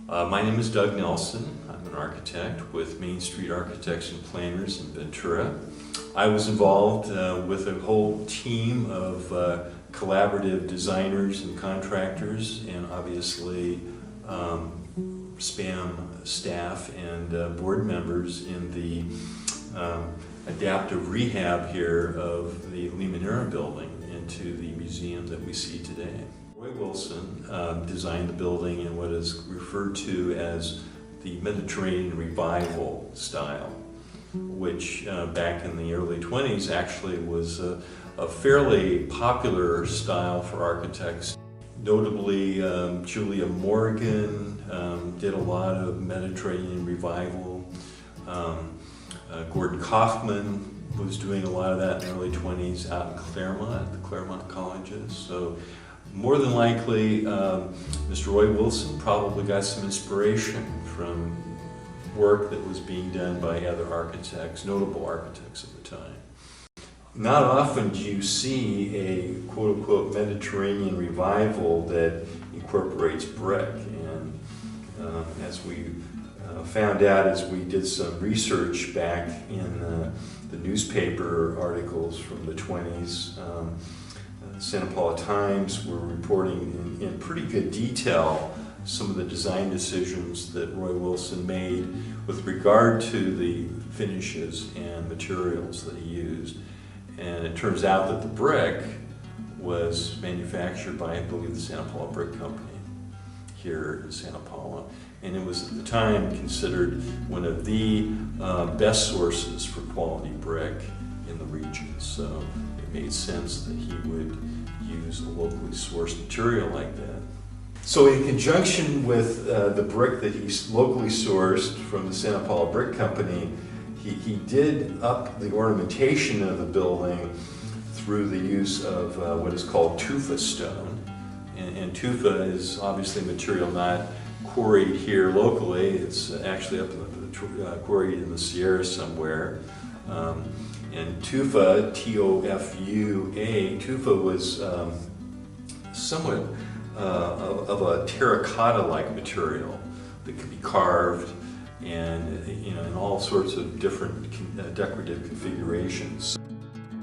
My name is Doug Nelson. I'm an architect with Main Street Architects and Planners in Ventura. I was involved with a whole team of collaborative designers and contractors, and obviously SPAM staff and board members in the adaptive rehab here of the Limoneira Building into the museum that we see today. Roy Wilson designed the building in what is referred to as the Mediterranean Revival style, which back in the early 20s actually was a fairly popular style for architects. Notably, Julia Morgan did a lot of Mediterranean Revival. Gordon Kaufman was doing a lot of that in the early 20s out in Claremont, the Claremont colleges. So more than likely, Mr. Roy Wilson probably got some inspiration from work that was being done by other architects, notable architects at the time. Not often do you see a quote-unquote Mediterranean revival that incorporates brick, and as we found out as we did some research back in the newspaper articles from the 20s, Santa Paula Times were reporting in pretty good detail some of the design decisions that Roy Wilson made with regard to the finishes and materials that he used. And it turns out that the brick was manufactured by, I believe, the Santa Paula Brick Company here in Santa Paula. And it was at the time considered one of the best sources for quality brick in the region. So it made sense that he would use a locally sourced material like that. So in conjunction with the brick that he locally sourced from the Santa Paula Brick Company, he did up the ornamentation of the building through the use of what is called tufa stone. And tufa is obviously material not quarried here locally. It's actually up in the quarried in the Sierra somewhere. And tufa, T-O-F-U-A, tufa was somewhat of a terracotta-like material that could be carved and in all sorts of different decorative configurations.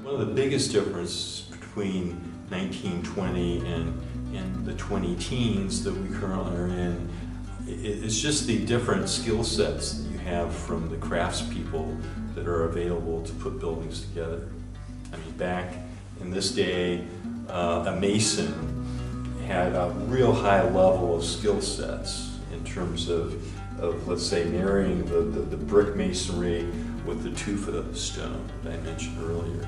One of the biggest differences between 1920 and the 20-teens that we currently are in is just the different skill sets that you have from the craftspeople that are available to put buildings together. I mean, back in this day, a mason had a real high level of skill sets in terms of let's say, marrying the brick masonry with the tufa stone that I mentioned earlier.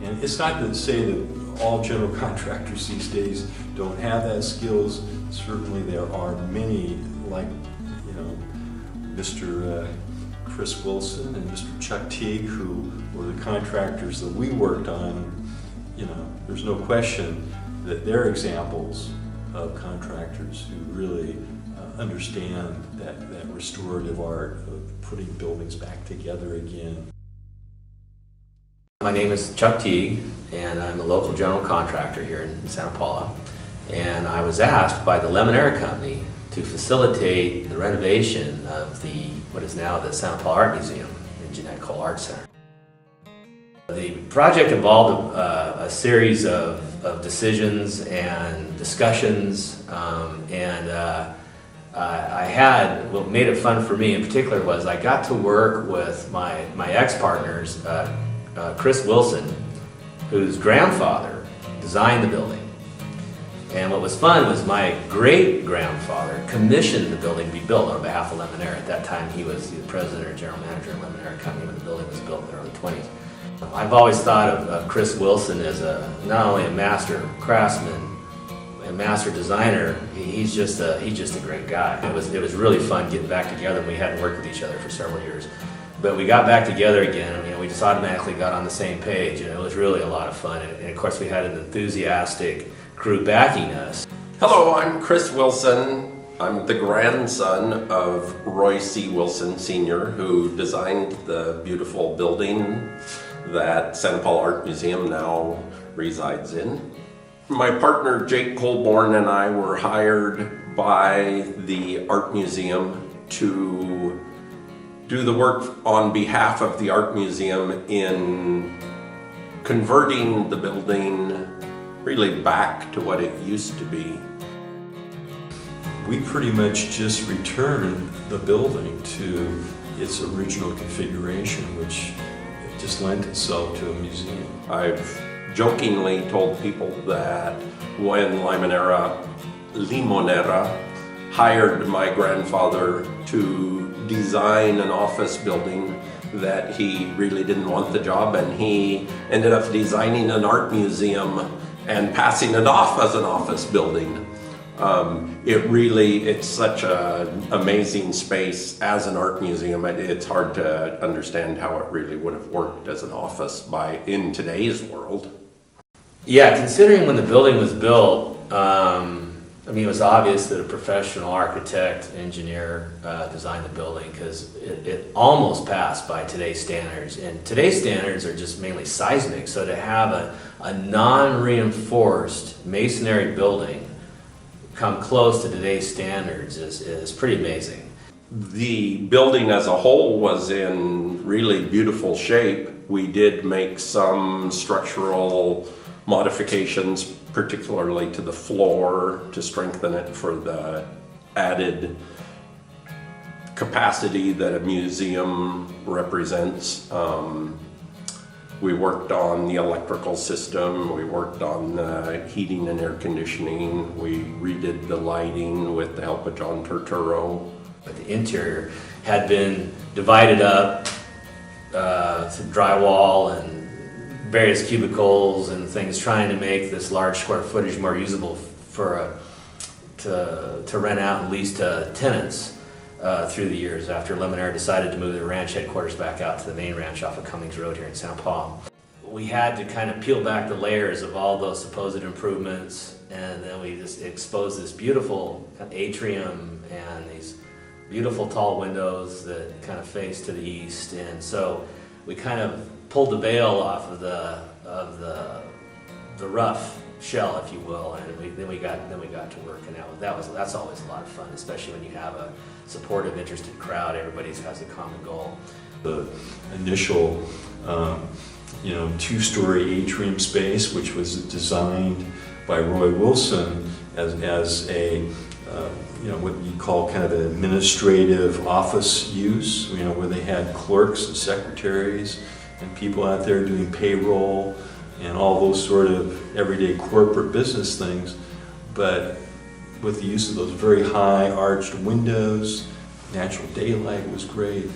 And it's not to say that all general contractors these days don't have that skills. Certainly there are many, like Mr. Chris Wilson and Mr. Chuck Teague, who were the contractors that we worked on. There's no question that they're examples of contractors who really understand that restorative art of putting buildings back together again. My name is Chuck Teague, and I'm a local general contractor here in Santa Paula. And I was asked by the Limoneira Company to facilitate the renovation of what is now the Santa Paula Art Museum in Jeanette Cole Art Center. The project involved a series of decisions and discussions, what made it fun for me in particular was I got to work with my ex-partners, Chris Wilson, whose grandfather designed the building. And what was fun was my great-grandfather commissioned the building to be built on behalf of Limoneira. At that time, he was the president or general manager of Limoneira Company when the building was built in the early 20s. I've always thought of Chris Wilson as not only a master craftsman, a master designer, he's just a great guy. It was really fun getting back together. We hadn't worked with each other for several years. But we got back together again, and we just automatically got on the same page, and it was really a lot of fun. And of course, we had an enthusiastic crew backing us. Hello, I'm Chris Wilson. I'm the grandson of Roy C. Wilson Sr., who designed the beautiful building that Santa Paula Art Museum now resides in. My partner Jake Colborn and I were hired by the art museum to do the work on behalf of the art museum in converting the building really back to what it used to be. We pretty much just returned the building to its original configuration, which just lent itself to a museum. I've jokingly told people that when Limoneira hired my grandfather to design an office building, that he really didn't want the job, and he ended up designing an art museum and passing it off as an office building. It's such an amazing space as an art museum. It's hard to understand how it really would have worked as an office in today's world. Yeah, considering when the building was built, it was obvious that a professional architect, engineer designed the building, because it almost passed by today's standards. And today's standards are just mainly seismic, so to have a non-reinforced masonry building come close to today's standards is pretty amazing. The building as a whole was in really beautiful shape. We did make some structural modifications, particularly to the floor, to strengthen it for the added capacity that a museum represents. We worked on the electrical system, we worked on the heating and air conditioning, we redid the lighting with the help of John Turturro. But the interior had been divided up to drywall and various cubicles and things, trying to make this large square footage more usable to rent out and lease to tenants through the years, after Limoneira decided to move the ranch headquarters back out to the main ranch off of Cummings Road here in Santa Paula. We had to kind of peel back the layers of all those supposed improvements, and then we just exposed this beautiful atrium and these beautiful tall windows that kind of face to the east. And so we kind of pulled the veil off of the rough shell, if you will, and then we got to work, and that's always a lot of fun, especially when you have a supportive, interested crowd. Everybody has a common goal. The initial, two-story atrium space, which was designed by Roy Wilson as a what you call kind of an administrative office use, where they had clerks and secretaries and people out there doing payroll and all those sort of everyday corporate business things, but with the use of those very high arched windows, natural daylight was great.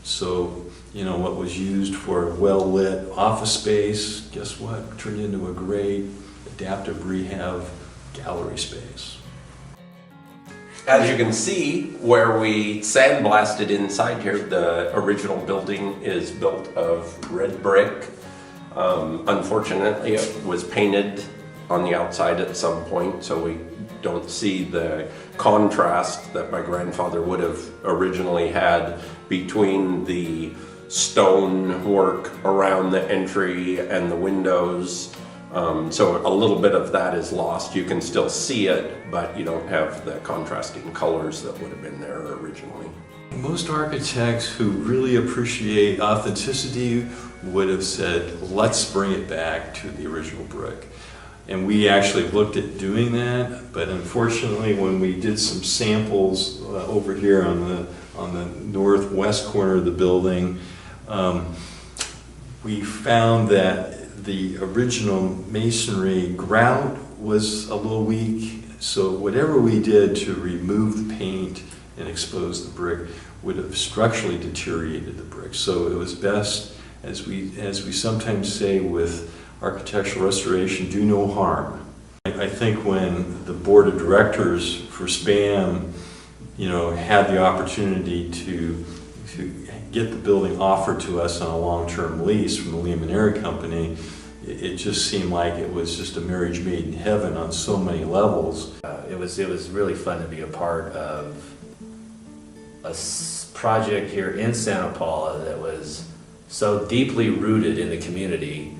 So, what was used for well-lit office space, guess what? Turned into a great adaptive rehab gallery space. As you can see, where we sandblasted inside here, the original building is built of red brick. Unfortunately, it was painted on the outside at some point, so we don't see the contrast that my grandfather would have originally had between the stone work around the entry and the windows. So a little bit of that is lost. You can still see it, but you don't have the contrasting colors that would have been there originally. Most architects who really appreciate authenticity would have said, let's bring it back to the original brick. And we actually looked at doing that, but unfortunately when we did some samples over here on the northwest corner of the building, we found that the original masonry grout was a little weak, so whatever we did to remove the paint and expose the brick would have structurally deteriorated the brick. So it was best, as we sometimes say with architectural restoration, do no harm. I think when the board of directors for SPAM, had the opportunity to get the building offered to us on a long-term lease from the Limoneira Company, it just seemed like it was just a marriage made in heaven on so many levels. It was really fun to be a part of a project here in Santa Paula that was so deeply rooted in the community,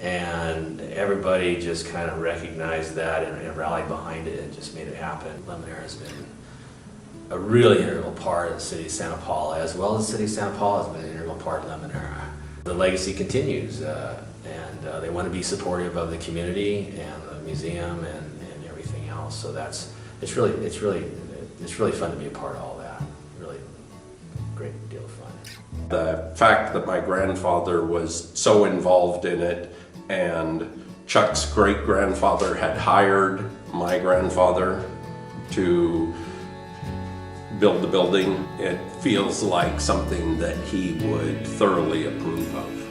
And everybody just kind of recognized that and rallied behind it and just made it happen. Limoneira has been a really integral part of the city of Santa Paula, as well as the city of Santa Paula has been an integral part of Limoneira. The legacy continues, and they want to be supportive of the community and the museum and everything else. So it's really fun to be a part of all that. Really great deal of fun. The fact that my grandfather was so involved in it, and Chuck's great-grandfather had hired my grandfather to build the building, it feels like something that he would thoroughly approve of.